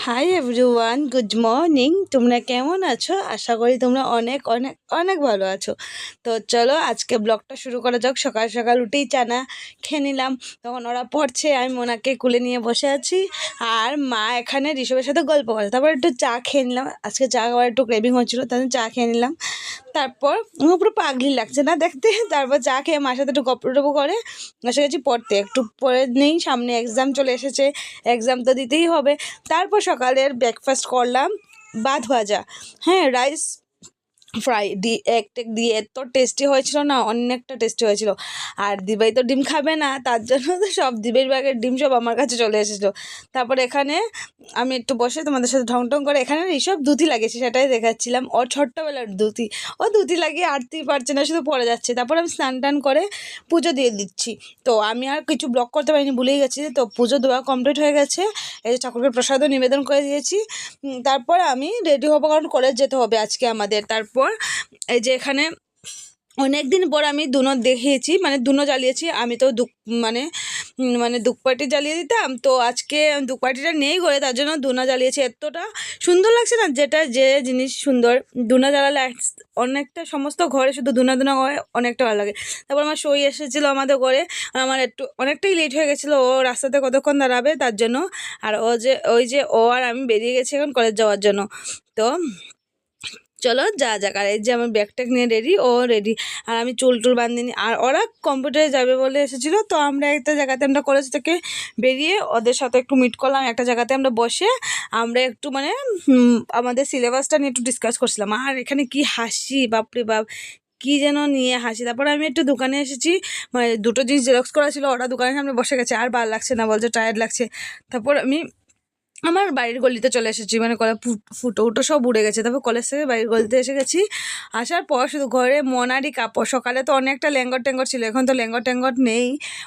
Hi everyone, good morning. তোমরা কেমন আছো? আশা করি তোমরা অনেক অনেক অনেক ভালো আছো। তো চলো আজকে ব্লগটা শুরু করা যাক। সকাল সকাল উঠেই চানা খেয়ে নিলাম। তখন ওরা পড়ছে, আমি মোনাকে কুলে নিয়ে বসে আছি, আর মা এখানে ঋষভের সাথে গল্প করে। তারপর একটু চা খেয়ে নিলাম, আজকে চা খাওয়ার একটু ক্রেভিং হচ্ছিলো, তাই চা খেয়ে নিলাম। তারপর আমার পুরো পাগলি লাগছে না দেখতে। তারপর চা খেয়ে মার সাথে একটু গল্প টপ করে এসে গেছি পড়তে। একটু পরে নেই, সামনে এক্সাম চলে এসেছে, এক্সাম তো দিতেই হবে। তারপর সকালের ব্রেকফাস্ট করলাম ভাত ভাজা, হ্যাঁ, রাইস ফ্রাই এক টেক দিয়ে এত টেস্টি হয়েছিল না, অনেকটা টেস্টি হয়েছিল। আর দিবাই তো ডিম খাবে না, তার জন্য তো সব দিবের ব্যাগের ডিম সব আমার কাছে চলে এসেছিলো। তারপর এখানে আমি একটু বসে তোমাদের সাথে ঢং ঢং করে এখানে এইসব ধুতি লাগিয়েছি, সেটাই দেখাচ্ছিলাম। ওর ছোট্টবেলার ধুতি, ও ধুতি লাগিয়ে আটতেই পারছে না, শুধু পড়ে যাচ্ছে। তারপর আমি স্নান টান করে পুজো দিয়ে দিচ্ছি। তো আমি আর কিছু ব্লগ করতে পারিনি, ভুলেই গেছি। তো পুজো দেওয়া কমপ্লিট হয়ে গেছে, এই যে ঠাকুরকে প্রসাদও নিবেদন করে দিয়েছি। তারপর আমি রেডি হবো, কারণ কলেজ যেতে হবে আজকে আমাদের। তারপর এই যে এখানে অনেক দিন পর আমি দুনো দেখিয়েছি, মানে দুনো জ্বালিয়েছি। আমি তো মানে মানে ধূপকাঠি জ্বালিয়ে দিতাম, তো আজকে ধূপকাঠিটা নেই করে, তার জন্য দুনা জ্বালিয়েছি। এতটা সুন্দর লাগছে না, যেটা যে জিনিস সুন্দর দুনা জ্বালালে অনেকটা সমস্ত ঘরে শুধু দুনা দুনা হয়, অনেকটা ভালো লাগে। তারপর আমার সই এসেছিলো আমাদের ঘরে, আমার একটু অনেকটাই লেট হয়ে গেছিলো, ও রাস্তাতে কতক্ষণ দাঁড়াবে তার জন্য। আর ওই যে ও আর আমি বেরিয়ে গেছি এখন কলেজ যাওয়ার জন্য। তো চলো যা যাক। আর এই যে আমার ব্যাগট্যাগ নিয়ে রেডি, ও রেডি, আর আমি চুল টুল বাঁধিনি। আর ওরা কম্পিউটারে যাবে বলে এসেছিলো, তো আমরা একটা জায়গাতে, আমরা কলেজ থেকে বেরিয়ে ওদের সাথে একটু মিট করলাম একটা জায়গাতে। আমরা বসে আমরা একটু মানে আমাদের সিলেবাসটা নিয়ে একটু ডিসকাস করছিলাম। আর এখানে কি হাসি, বাপরে বাপ, কি যেন নিয়ে হাসি। তারপরে আমি একটু দোকানে এসেছি, মানে দুটো জিনিস জেরক্স করা ছিল, ওরা দোকানের সামনে বসে গেছে, আর ভালো লাগছে না, বলছে টায়ার্ড লাগছে। তারপর আমি আমার বাড়ির গলিতে চলে এসেছি, মানে কলেজ ফুটো উটো সব উড়ে গেছে। তারপর কলেজ থেকে বাড়ির গলিতে এসে গেছি। আসার পর শুধু ঘরে মনারই কাপড়। সকালে তো অনেকটা লেঙ্গট টেঙ্গট ছিল, এখন তো লেঙ্গট টেঙ্গট নেই,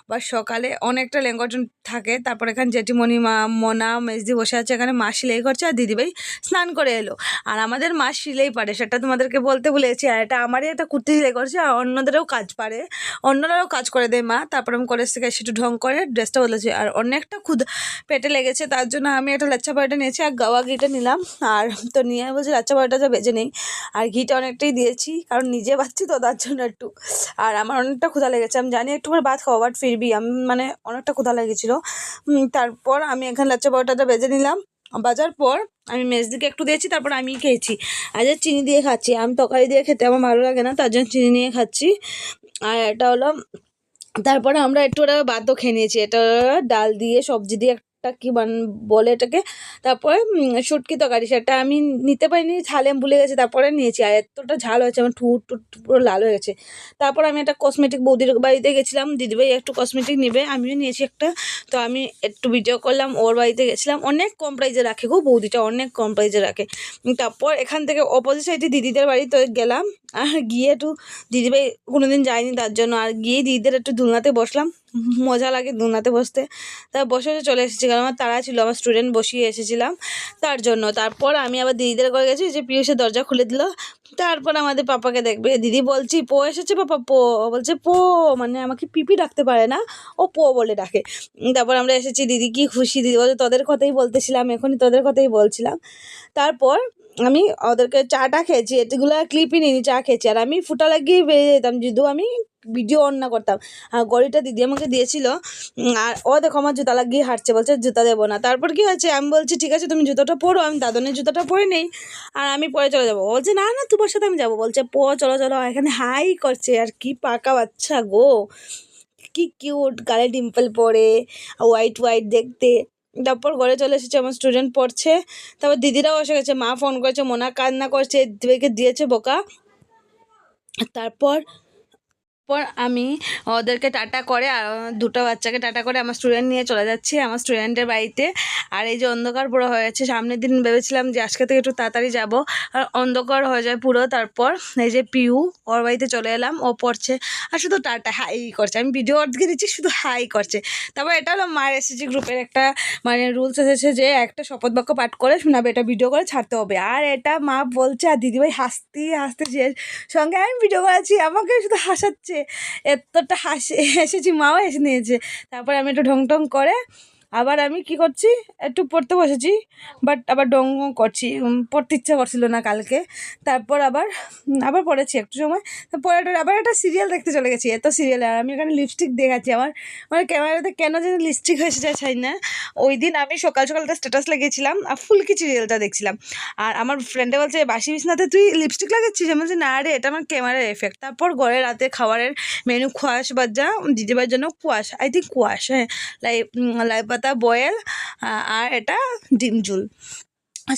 বা সকালে অনেকটা লেঙ্গট থাকে। তারপর এখানে জেঠিমণি মা মোনা মেজদি বসে আছে, এখানে মা সেলাই করছে, আর দিদিভাই স্নান করে এলো। আর আমাদের মা সেলাই পারে, সেটা তোমাদেরকে বলতে ভুলেছি। আর এটা আমারই একটা কুর্তি সেলাই করছে, আর অন্যদেরও কাজ পারে, অন্যরাও কাজ করে দেয় মা। তারপর আমি কলেজ থেকে এসে একটু ঢং করে ড্রেসটা বলেছি। আর অনেকটা পেটে লেগেছে, তার জন্য আমি একটা লাচ্চা পরোটা নিয়েছি আর গাওয়া ঘিটা নিলাম। আর তো নিয়ে বলছি লাচ্চা পরোটাটা বেজে নেই, আর ঘিটা অনেকটাই দিয়েছি, কারণ নিজে বাচ্ছি তো তার জন্য একটু। আর আমার অনেকটা ক্ষুধা লেগেছে, আমি জানি একটু করে ভাত খাওয়া, বাট ফিরবি আমি মানে অনেকটা ক্ষুধা লেগেছিলো। তারপর আমি এখানে লাচ্চা পরোটাটা বেজে নিলাম। বাজার পর আমি মেজদিকে একটু দিয়েছি, তারপর আমি খেয়েছি। আর যে চিনি দিয়ে খাচ্ছি, আমি তরকারি দিয়ে খেতে আমার ভালো লাগে না, তার জন্য চিনি নিয়ে খাচ্ছি। আর এটা হলো, তারপরে আমরা একটু ওরা ভাতও খেয়ে নিয়েছি, এটা ডাল দিয়ে সবজি দিয়ে একটা কি বলে এটাকে। তারপরে শুটকি তরকারি, সেটা আমি নিতে পারিনি, ঝালে ভুলে গেছি, তারপরে নিয়েছি। আর এতটা ঝাল হয়েছে, আমার ঠুট টুট পুরো লাল হয়ে গেছে। তারপর আমি একটা কসমেটিক বৌদির বাড়িতে গেছিলাম, দিদিভাই একটু কসমেটিক নেবে, আমিও নিয়েছি একটা। তো আমি একটু ভিডিও করলাম, ওর বাড়িতে গেছিলাম। অনেক কম প্রাইজে রাখে গো বৌদিটা, অনেক কম প্রাইজে রাখে। তারপর এখান থেকে অপোজিট সাইডে দিদিদের বাড়িতে গেলাম, আর গিয়ে একটু দিদিভাই কোনোদিন যায়নি তার জন্য, আর গিয়ে দিদিদের একটু দোলনাতে বসলাম, মজা লাগে দোলনাতে বসতে। তা বসে চলে এসেছি, কারণ আমার তাড়া ছিল, আমার স্টুডেন্ট বসিয়ে এসেছিলাম তার জন্য। তারপর আমি আবার দিদিদের ঘরে গেছি, যে পিয়ুষের দরজা খুলে দিল। তারপর আমাদের পাপাকে দেখবে, দিদি বলছি পো এসেছে পাপা পো, বলছে পো, মানে আমাকে পিপি ডাকতে পারে না, ও পো বলে ডাকে। তারপর আমরা এসেছি, দিদি কি খুশি, দিদি বলছে তোদের কথাই বলতেছিলাম, এখনই তোদের কথাই বলছিলাম। তারপর আমি ওদেরকে চাটা খেয়েছি, এগুলো ক্লিপই নিইনি, চা খেয়েছি। আর আমি ফুটা লাগিয়ে বেরিয়ে যেতাম, যদিও আমি ভিডিও অন না করতাম। আর গড়িটা দিদি আমাকে দিয়েছিল, আর ও দেখো আমার জুতা লাগিয়ে হাঁটছে, বলছে জুতা দেবো না। তারপর কি হয়েছে, আমি বলছি ঠিক আছে তুমি জুতোটা পরো, আমি দাদনের জুতোটা পরে নেই, আর আমি পরে চলে যাবো। বলছে না না তোমার সাথে আমি যাবো, বলছে চলো চলো। এখানে হাই করছে, আর কি পাকা বাচ্চা গো, কি কিউট, গালে ডিম্পল পরে, হোয়াইট হোয়াইট দেখতে। তারপর ঘরে চলে এসেছে, আমার স্টুডেন্ট পড়ছে। তারপর দিদিরাও এসে গেছে, মা ফোন করেছে, মোনা কান্না করছে, দিদিকে দিয়েছে বোকা। তারপর আমি ওদেরকে টাটা করে, আর দুটো বাচ্চাকে টাটা করে আমার স্টুডেন্ট নিয়ে চলে যাচ্ছি আমার স্টুডেন্টের বাড়িতে। আর এই যে অন্ধকার পুরো হয়ে যাচ্ছে, সামনের দিন ভেবেছিলাম যে আজকে থেকে একটু তাড়াতাড়ি যাব, আর অন্ধকার হয়ে যায় পুরো। তারপর এই যে পিউ, ওর বাড়িতে চলে এলাম, ও পড়ছে আর শুধু টাটা হাই করছে, আমি ভিডিও অর্ধেকে দিচ্ছি, শুধু হাই করছে। তারপর এটা হলো মায়ের এসএসজি গ্রুপের একটা মানে রুলস এসেছে, যে একটা শপথ বাক্য পাঠ করে শোনাবে, এটা ভিডিও করে ছাড়তে হবে। আর এটা মা বলছে, আর দিদিভাই হাসতে হাসতে যে সঙ্গে আমি ভিডিও করাচ্ছি, আমাকে শুধু হাসাচ্ছে, এতটা এসেছি, মাও এসে নিয়েছে। তারপরে আমি একটু ঢং ঢং করে আবার আমি কি করছি, একটু পড়তে বসেছি, বাট আবার ডং করছি, পড়তে ইচ্ছা করছিল না কালকে। তারপর আবার পড়েছি একটু সময়, পরে আবার একটা সিরিয়াল দেখতে চলে গেছি। এত সিরিয়াল, আর আমি এখানে লিপস্টিক দেখাচ্ছি। আমার মানে ক্যামেরাতে কেন যেন লিপস্টিক হয়েছে যায় চাই না। ওই দিন আমি সকাল সকালটা স্ট্যাটাস লাগিয়েছিলাম আর ফুলকি সিরিয়ালটা দেখছিলাম, আর আমার ফ্রেন্ডে বলছে বাসি বিছনাতে তুই লিপস্টিক লাগাচ্ছিস। আমি বলছি না রে, এটা আমার ক্যামেরার এফেক্ট। তারপর ঘরে রাতে খাবারের মেনু খোয়াশ বাজা দিদিবার জন্য কুয়াশ, আই থিঙ্ক কুয়াশ, হ্যাঁ, লাই পাতা বয়েল, আর এটা ডিম ঝুল,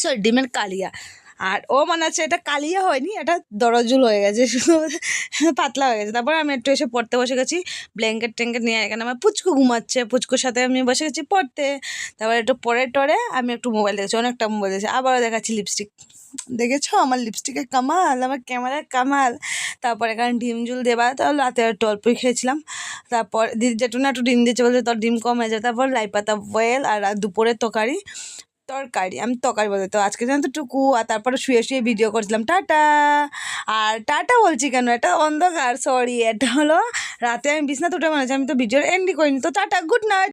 সরি ডিমের কালিয়া। আর ও মনে হচ্ছে এটা কালিয়া হয়নি, এটা দরজুল হয়ে গেছে, শুধু পাতলা হয়ে গেছে। তারপর আমি একটু এসে পড়তে বসে গেছি, ব্ল্যাঙ্কেট ট্যাঙ্কেট নিয়ে। এখানে আমার পুচকু ঘুমাচ্ছে, পুচকুর সাথে আমি বসে গেছি পড়তে। তারপর একটু পরে টরে আমি একটু মোবাইল দেখেছি, অনেকটা মোবাইল দেখেছি। আবারও দেখাচ্ছি লিপস্টিক, দেখেছো আমার লিপস্টিকের কামাল, আমার ক্যামেরার কামাল। তারপর এখানে ডিম ঝুল দেবা, তাহলে রাতে একটু অল্পই খেয়েছিলাম। তারপর দিদি যেটু না একটু ডিম দিচ্ছে, বলছে তোর ডিম কম হয়ে যায়। তারপর লাই পাতা বয়েল, আর দুপুরের তরকারি আমি তরকারি বলতে তো আজকে জানো তো টুকু। আর তারপরে শুয়ে শুয়ে ভিডিও করছিলাম। টাটা। আর টাটা বলছি কেন, এটা অন্ধকার, সরি, এটা হলো রাতে আমি বিছনাতে উঠে মনে হচ্ছে, আমি তো ভিডিওর এন্ডই করিনি। তো টাটা, গুড নাইট।